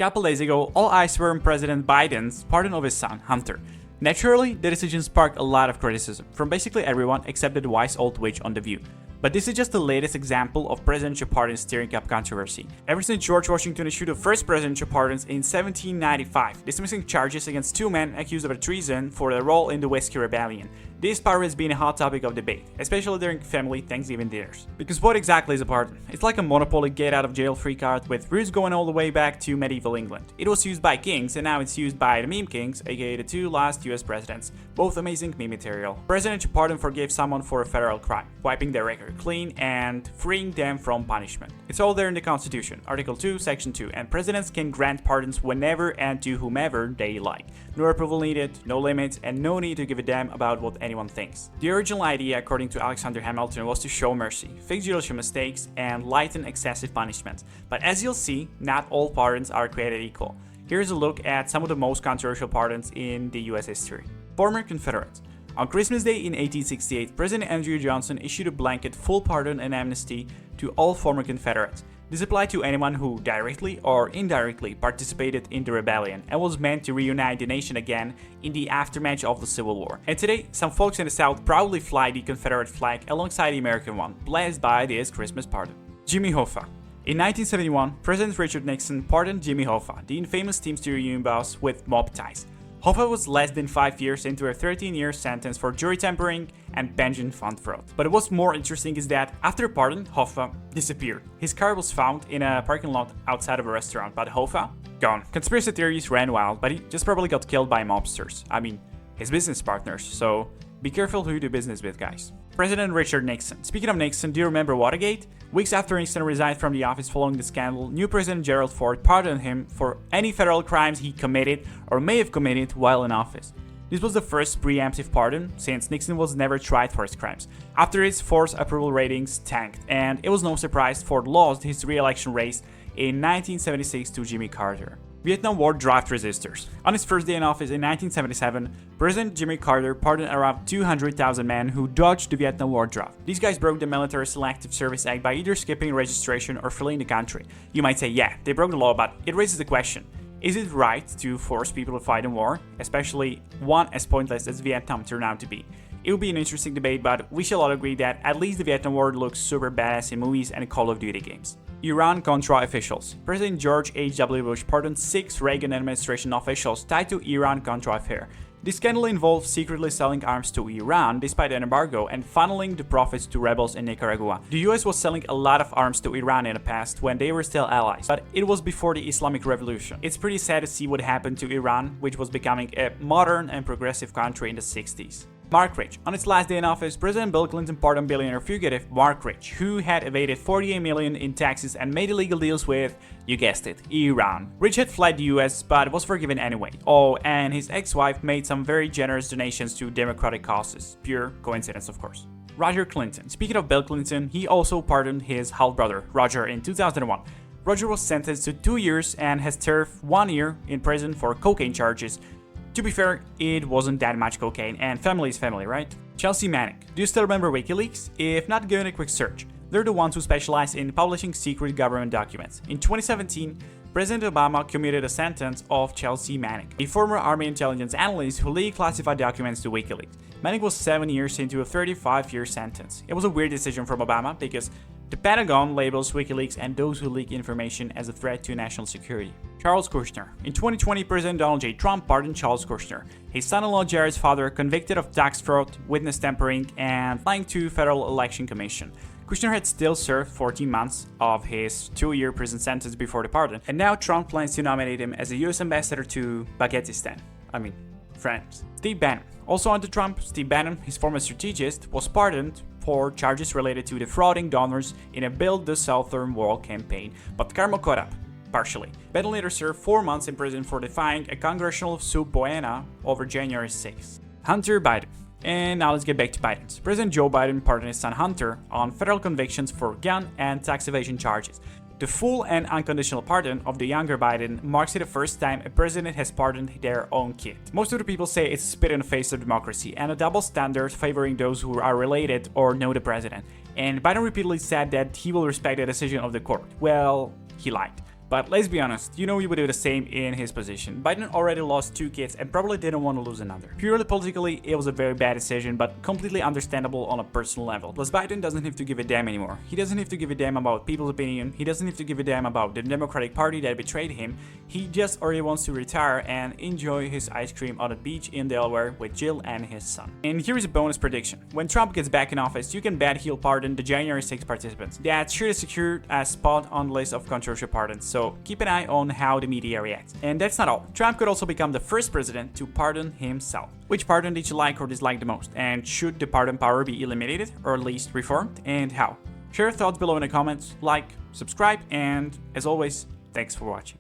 couple days ago, all eyes were on President Biden's pardon of his son, Hunter. Naturally, the decision sparked a lot of criticism from basically everyone except the wise old witch on The View. But this is just the latest example of presidential pardons stirring up controversy. Ever since George Washington issued the first presidential pardons in 1795, dismissing charges against two men accused of treason for their role in the Whiskey Rebellion, this pardon has been a hot topic of debate, especially during family Thanksgiving dinners. Because what exactly is a pardon? It's like a Monopoly get-out-of-jail-free card with roots going all the way back to medieval England. It was used by kings, and now it's used by the meme kings, aka the two last US presidents. Both amazing meme material. Presidential pardon forgave someone for a federal crime, wiping their record clean and freeing them from punishment. It's all there in the Constitution, Article 2, Section 2, and presidents can grant pardons whenever and to whomever they like. No approval needed, no limits, and no need to give a damn about what anyone thinks. The original idea, according to Alexander Hamilton, was to show mercy, fix judicial mistakes, and lighten excessive punishments. But as you'll see, not all pardons are created equal. Here's a look at some of the most controversial pardons in the US history. Former Confederates. On Christmas Day in 1868, President Andrew Johnson issued a blanket full pardon and amnesty to all former Confederates. This applied to anyone who directly or indirectly participated in the rebellion and was meant to reunite the nation again in the aftermath of the Civil War. And today, some folks in the South proudly fly the Confederate flag alongside the American one, blessed by this Christmas pardon. Jimmy Hoffa. In 1971, President Richard Nixon pardoned Jimmy Hoffa, the infamous Teamster union boss with mob ties. Hoffa was less than 5 years into a 13-year sentence for jury tampering and pension fund fraud. But what's more interesting is that after pardon, Hoffa disappeared. His car was found in a parking lot outside of a restaurant, but Hoffa, gone. Conspiracy theories ran wild, but he just probably got killed by mobsters. I mean, his business partners, so be careful who you do business with, guys. President Richard Nixon. Speaking of Nixon, do you remember Watergate? Weeks after Nixon resigned from the office following the scandal, new President Gerald Ford pardoned him for any federal crimes he committed or may have committed while in office. This was the first preemptive pardon, since Nixon was never tried for his crimes. After his, Ford's approval ratings tanked, and it was no surprise Ford lost his re-election race in 1976 to Jimmy Carter. Vietnam War draft resistors. On his first day in office in 1977, President Jimmy Carter pardoned around 200,000 men who dodged the Vietnam War draft. These guys broke the Military Selective Service Act by either skipping registration or fleeing the country. You might say, yeah, they broke the law, but it raises the question. Is it right to force people to fight in war, especially one as pointless as Vietnam turned out to be? It will be an interesting debate, but we shall all agree that at least the Vietnam War looks super badass in movies and Call of Duty games. Iran-Contra officials. President George H.W. Bush pardoned 6 Reagan administration officials tied to Iran-Contra affair. This scandal involved secretly selling arms to Iran despite an embargo and funneling the profits to rebels in Nicaragua. The US was selling a lot of arms to Iran in the past when they were still allies, but it was before the Islamic Revolution. It's pretty sad to see what happened to Iran, which was becoming a modern and progressive country in the 60s. Mark Rich. On its last day in office, President Bill Clinton pardoned billionaire fugitive Mark Rich, who had evaded $48 million in taxes and made illegal deals with, you guessed it, Iran. Rich had fled the US but was forgiven anyway. Oh, and his ex-wife made some very generous donations to democratic causes. Pure coincidence, of course. Roger Clinton. Speaking of Bill Clinton, he also pardoned his half-brother, Roger, in 2001. Roger was sentenced to 2 years and has served 1 year in prison for cocaine charges. To be fair, it wasn't that much cocaine, and family is family, right? Chelsea Manning. Do you still remember WikiLeaks? If not, give it a quick search. They're the ones who specialize in publishing secret government documents. In 2017, President Obama commuted a sentence of Chelsea Manning, a former Army intelligence analyst who leaked classified documents to WikiLeaks. Manning was 7 years into a 35-year sentence. It was a weird decision from Obama because the Pentagon labels WikiLeaks and those who leak information as a threat to national security. Charles Kushner. In 2020, President Donald J. Trump pardoned Charles Kushner, his son-in-law Jared's father, convicted of tax fraud, witness tampering, and lying to Federal Election Commission. Kushner had still served 14 months of his 2-year prison sentence before the pardon, and now Trump plans to nominate him as a US ambassador to Baghezistan. France. Steve Bannon. Also under Trump, Steve Bannon, his former strategist, was pardoned for charges related to defrauding donors in a Build the Southern Wall campaign, but karma caught up, partially. Bannon later served 4 months in prison for defying a congressional subpoena over January 6th. Hunter Biden. And now let's get back to Biden's. President Joe Biden pardoned his son Hunter on federal convictions for gun and tax evasion charges. The full and unconditional pardon of the younger Biden marks it the first time a president has pardoned their own kid. Most of the people say it's a spit in the face of democracy and a double standard favoring those who are related or know the president. And Biden repeatedly said that he will respect the decision of the court. Well, he lied. But let's be honest, you know you would do the same in his position. Biden already lost 2 kids and probably didn't want to lose another. Purely politically, it was a very bad decision, but completely understandable on a personal level. Plus, Biden doesn't have to give a damn anymore. He doesn't have to give a damn about people's opinion. He doesn't have to give a damn about the Democratic Party that betrayed him. He just already wants to retire and enjoy his ice cream on a beach in Delaware with Jill and his son. And here is a bonus prediction. When Trump gets back in office, you can bet he'll pardon the January 6 participants. That's sure to secure a spot on the list of controversial pardons, so keep an eye on how the media reacts. And that's not all. Trump could also become the first president to pardon himself. Which pardon did you like or dislike the most? And should the pardon power be eliminated or at least reformed? And how? Share your thoughts below in the comments, like, subscribe, and as always, thanks for watching.